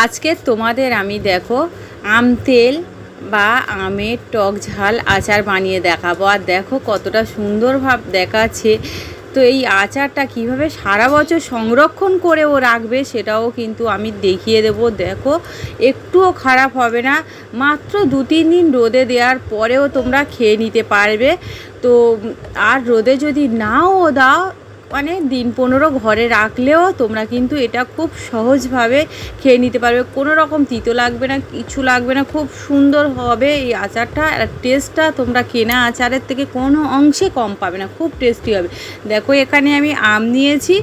আজকে তোমাদের আমি দেখো আম তেল বা আমের টক ঝাল আচার বানিয়ে দেখাবো। আর দেখো কতটা সুন্দরভাবে দেখাচ্ছে। তো এই আচারটা কিভাবে সারা বছর সংরক্ষণ করেও রাখবে সেটাও কিন্তু আমি দেখিয়ে দেবো। দেখো একটুও খারাপ হবে না, মাত্র 2-3 দিন রোদে দেওয়ার পরেও তোমরা খেয়ে নিতে পারবে। তো আর রোদে যদি নাও দাও, মানে দিন 15 ঘরে রাখলেও তোমরা কিন্তু এটা খুব সহজভাবে খেয়ে নিতে পারবে। কোনো রকম তিতো লাগবে না, কিছু লাগবে না, খুব সুন্দর হবে এই আচারটা। আর টেস্টটা তোমরা কেনা আচারের থেকে কোনো অংশে কম পাবে না, খুব টেস্টি হবে। দেখো এখানে আমি আম নিয়েছি,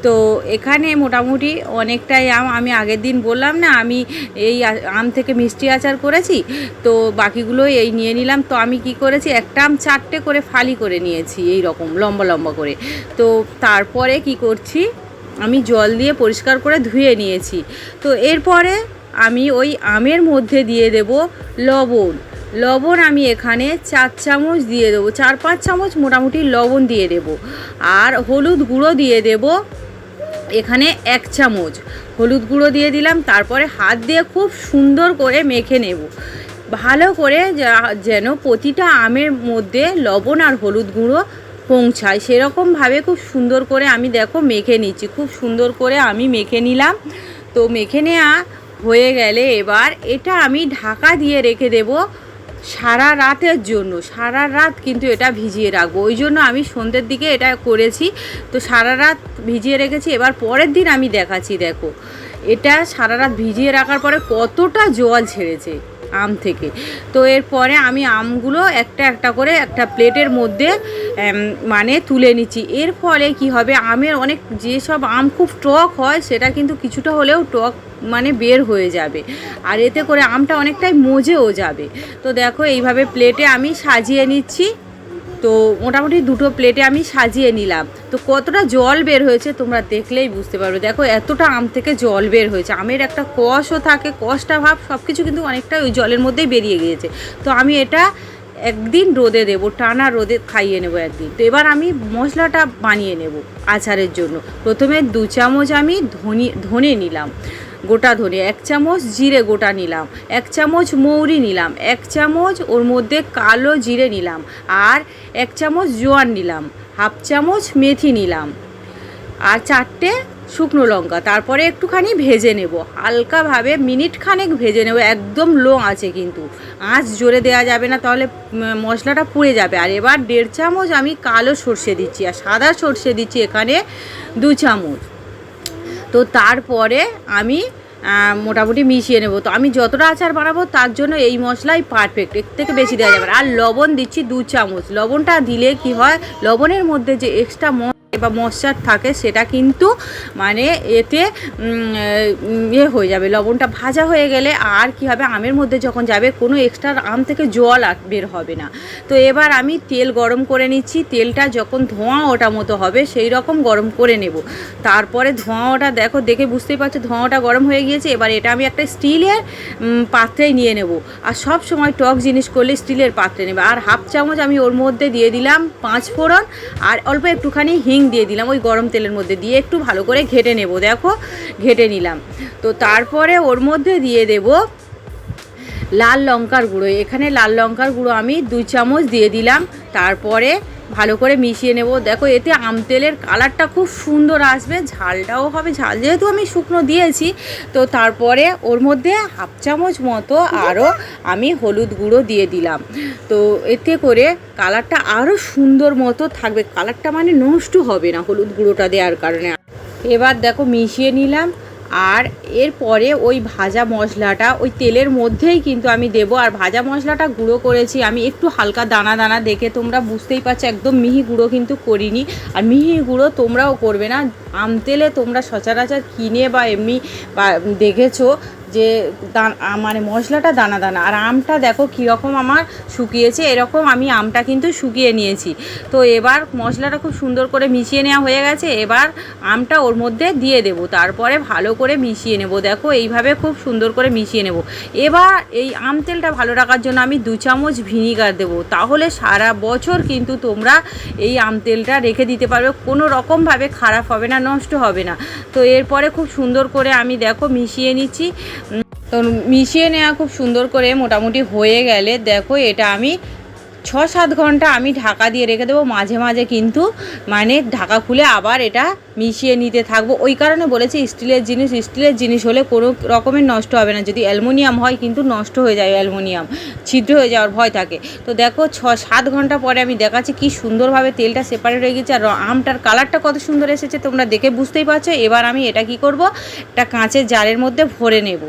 তো এখানে মোটামুটি অনেকটাই আম। আমি আগের দিন বললাম না আমি এই আম থেকে মিষ্টি আচার করেছি, তো বাকিগুলো এই নিয়ে নিলাম। তো আমি কি করেছি, একটা আম 4টে করে ফালি করে নিয়েছি, এই রকম লম্বা লম্বা করে। তো তারপরে কি করছি, আমি জল দিয়ে পরিষ্কার করে ধুয়ে নিয়েছি। তো এরপরে আমি ওই আমের মধ্যে দিয়ে দেব লবণ আমি এখানে 4 চামচ দিয়ে দেবো, 4-5 চামচ মোটামুটি লবণ দিয়ে দেব। আর হলুদ গুঁড়ো দিয়ে দেব এখানে 1 চামচ হলুদ গুঁড়ো দিয়ে দিলাম। তারপরে হাত দিয়ে খুব সুন্দর করে মেখে নেব, ভালো করে, যেন প্রতিটা আমের মধ্যে লবণ আর হলুদ গুঁড়ো পৌঁছায় সেরকমভাবে খুব সুন্দর করে আমি দেখো মেখে নিচ্ছি। খুব সুন্দর করে আমি মেখে নিলাম। তো মেখে নেওয়া হয়ে গেলে এবার এটা আমি ঢাকা দিয়ে রেখে দেব সারা রাতের জন্য। সারা রাত কিন্তু এটা ভিজিয়ে রাখবো, ওই জন্য আমি সন্ধ্যের দিকে এটা করেছি। তো সারা রাত ভিজিয়ে রেখেছি। এবার পরের দিন আমি দেখাচ্ছি। দেখো এটা সারা রাত ভিজিয়ে রাখার পরে কতটা জল ছেড়েছে আম থেকে। তো এরপরে আমি আমগুলো একটা একটা করে একটা প্লেটের মধ্যে মানে তুলে নিচ্ছি। এর ফলে কি হবে, আমের অনেক যেসব আম খুব টক হয় সেটা কিন্তু কিছুটা হলেও টক মানে বের হয়ে যাবে, আর এতে করে আমটা অনেকটাই মজেও যাবে। তো দেখো এইভাবে প্লেটে আমি সাজিয়ে নিচ্ছি। তো মোটামুটি 2টো প্লেটে আমি সাজিয়ে নিলাম। তো কতটা জল বের হয়েছে তোমরা দেখলেই বুঝতে পারবে। দেখো এতটা আম থেকে জল বের হয়েছে, আমের একটা কষও থাকে, কষটা ভাব সব কিছু কিন্তু অনেকটা ওই জলের মধ্যেই বেরিয়ে গিয়েছে। তো আমি এটা একদিন রোদে দেবো, টানা রোদে খাইয়ে নেবো একদিন। তো এবার আমি মশলাটা বানিয়ে নেব আচারের জন্য। প্রথমে 2 চামচ আমি ধনে নিলাম, গোটা ধনে, 1 চামচ জিরে গোটা নিলাম, 1 চামচ মৌরি নিলাম, 1 চামচ ওর মধ্যে কালো জিরে নিলাম, আর 1 চামচ জোয়ান নিলাম, 1/2 চামচ মেথি নিলাম, আর 4টে শুকনো লঙ্কা। তারপরে একটুখানি ভেজে নেব, হালকাভাবে মিনিট খানেক ভেজে নেব, একদম লো আঁচে, কিন্তু আঁচ জোরে দেওয়া যাবে না, তাহলে মশলাটা পুড়ে যাবে। আর এবার 1.5 চামচ আমি কালো সর্ষে দিচ্ছি, আর সাদা সর্ষে দিচ্ছি এখানে 2 চামচ। তো তারপরে আমি মোটামুটি মিশিয়ে নেব। তো আমি যতটা আচার বানাবো তার জন্য এই মশলাই পারফেক্ট, এর থেকে বেশি দেওয়া যাবে না। আর লবণ দিচ্ছি 2 চামচ। লবণটা দিলে কি হয়, লবণের মধ্যে যে এক্সট্রা বা মশলার থাকে সেটা কিন্তু মানে এতে হয়ে যাবে। লবণটা ভাজা হয়ে গেলে আর কি হবে, আমের মধ্যে যখন যাবে কোনো এক্সট্রা আম থেকে জল আর বের হবে না। তো এবার আমি তেল গরম করে নিচ্ছি। তেলটা যখন ধোঁয়া ওটা মতো হবে সেই রকম গরম করে নেব। তারপরে ধোঁয়াটা দেখো, দেখে বুঝতেই পারছো ধোঁয়াটা গরম হয়ে গিয়েছে। এবার এটা আমি একটা স্টিলের পাত্রেই নিয়ে নেব। আর সব সময় টক জিনিস করলে স্টিলের পাত্রে নেবে। আর 1/2 চামচ আমি ওর মধ্যে দিয়ে দিলাম 5 ফোড়ন, আর অল্প একটুখানি হিং দিয়ে দিলাম। ওই গরম তেলের মধ্যে দিয়ে একটু ভালো করে ঘেটে নেব। দেখো ঘেটে নিলাম। তো তারপরে ওর মধ্যে দিয়ে দেব লাল লঙ্কার গুঁড়ো। এখানে লাল লঙ্কার গুঁড়ো আমি 2 চামচ দিয়ে দিলাম। তারপরে ভালো করে মিশিয়ে নেব। দেখো এতে আম তেলের কালারটা খুব সুন্দর আসবে, ঝালটাও হবে। ঝাল যেহেতু আমি শুকনো দিয়েছি, তো তারপরে ওর মধ্যে 1/2 চামচ মতো আরও আমি হলুদ গুঁড়ো দিয়ে দিলাম। তো এতে করে কালারটা আরও সুন্দর মতো থাকবে, কালারটা মানে নষ্ট হবে না হলুদ গুঁড়োটা দেওয়ার কারণে। এবার দেখো মিশিয়ে নিলাম। আর এরপরে ওই ভাজা মশলাটা ওই তেলের মধ্যেই কিন্তু আমি দেব। আর ভাজা মশলাটা গুঁড়ো করেছি আমি একটু হালকা দানা দানা, দেখে তোমরা বুঝতেই পারছো একদম মিহি গুঁড়ো কিন্তু করিনি। আর মিহি গুঁড়ো তোমরাও করবে না। আম তেলে তোমরা সচরাচর কিনে বা এমনি বা দেখেছো যে মানে মশলাটা দানা দানা। আর আমটা দেখো কীরকম আমার শুকিয়েছে, এরকম আমি আমটা কিন্তু শুকিয়ে নিয়েছি। তো এবার মশলাটা খুব সুন্দর করে মিশিয়ে নেওয়া হয়ে গেছে। এবার আমটা ওর মধ্যে দিয়ে দেব, তারপরে ভালো করে মিশিয়ে নেব। দেখো এইভাবে খুব সুন্দর করে মিশিয়ে নেব। এবার এই আম তেলটা ভালো রাখার জন্য আমি 2 চামচ ভিনিগার দেবো, তাহলে সারা বছর কিন্তু তোমরা এই আম তেলটা রেখে দিতে পারবে, কোনো রকমভাবে খারাপ হবে না, নষ্ট হবে না। তো এরপরে খুব সুন্দর করে আমি দেখো মিশিয়ে নিচ্ছি। তো মিশিয়ে নেওয়া খুব সুন্দর করে মোটামুটি হয়ে গেলে দেখো এটা আমি 6-7 ঘন্টা আমি ঢাকা দিয়ে রেখে দেবো। মাঝে মাঝে কিন্তু মানে ঢাকা খুলে আবার এটা মিশিয়ে নিতে থাকবো। ওই কারণে বলেছি স্টিলের জিনিস হলে কোনো রকমের নষ্ট হবে না। যদি অ্যালুমিনিয়াম হয় কিন্তু নষ্ট হয়ে যায়, অ্যালুমিনিয়াম ছিদ্র হয়ে যাওয়ার ভয় থাকে। তো দেখো 6-7 ঘন্টা পরে আমি দেখাচ্ছি কি সুন্দরভাবে তেলটা সেপারেট হয়ে গেছে আর আমটার কালারটা কত সুন্দর এসেছে তোমরা দেখে বুঝতেই পারছো। এবার আমি এটা কি করব, একটা কাঁচের জারের মধ্যে ভরে নেব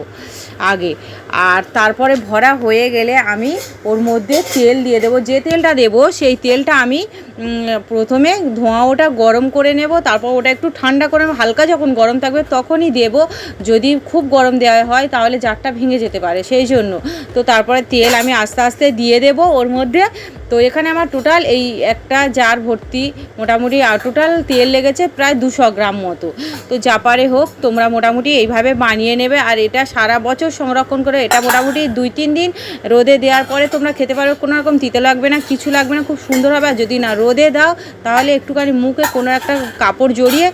আগে, আর তারপরে ভরা হয়ে গেলে আমি ওর মধ্যে তেল দিয়ে দেবো। যে তেলটা দেবো সেই তেলটা আমি প্রথমে ধোঁয়া ওটা গরম করে নেব, তারপর ওটা একটু ঠান্ডা করে হালকা যখন গরম থাকবে তখনই দেব। যদি খুব গরম দেওয়া হয় তাহলে জারটা ভেঙে যেতে পারে, সেই জন্য। তো তারপরে তেল আমি আস্তে আস্তে দিয়ে দেব ওর মধ্যে। তো এখানে আমার টোটাল এই একটা জার ভর্তি মোটামুটি টোটাল তেল লেগেছে প্রায় 200 গ্রাম মতো। তো জাপারে হোক তোমরা মোটামুটি এইভাবে বানিয়ে নেবে, আর এটা সারা বছর সংরক্ষণ করে এটা মোটামুটি 2-3 দিন রোদে দেওয়ার পরে তোমরা খেতে পারো। কোনো রকম তিতে লাগবে না, কিছু লাগবে না, খুব সুন্দর হবে। আর যদি না রোদে দাও তাহলে একটুখানি মুখে কোনো একটা কাপড় জড়িয়ে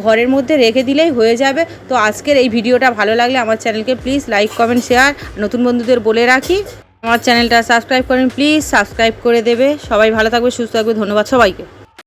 ঘরের মধ্যে রেখে দিলেই হয়ে যাবে। তো আজকের এই ভিডিওটা ভালো লাগলে আমার চ্যানেলকে প্লিজ লাইক কমেন্ট শেয়ার, নতুন বন্ধুদের বলে রাখি আমার চ্যানেলটা সাবস্ক্রাইব করেন, প্লিজ সাবস্ক্রাইব করে দেবে। সবাই ভালো থাকবে, সুস্থ থাকবে, ধন্যবাদ সবাইকে।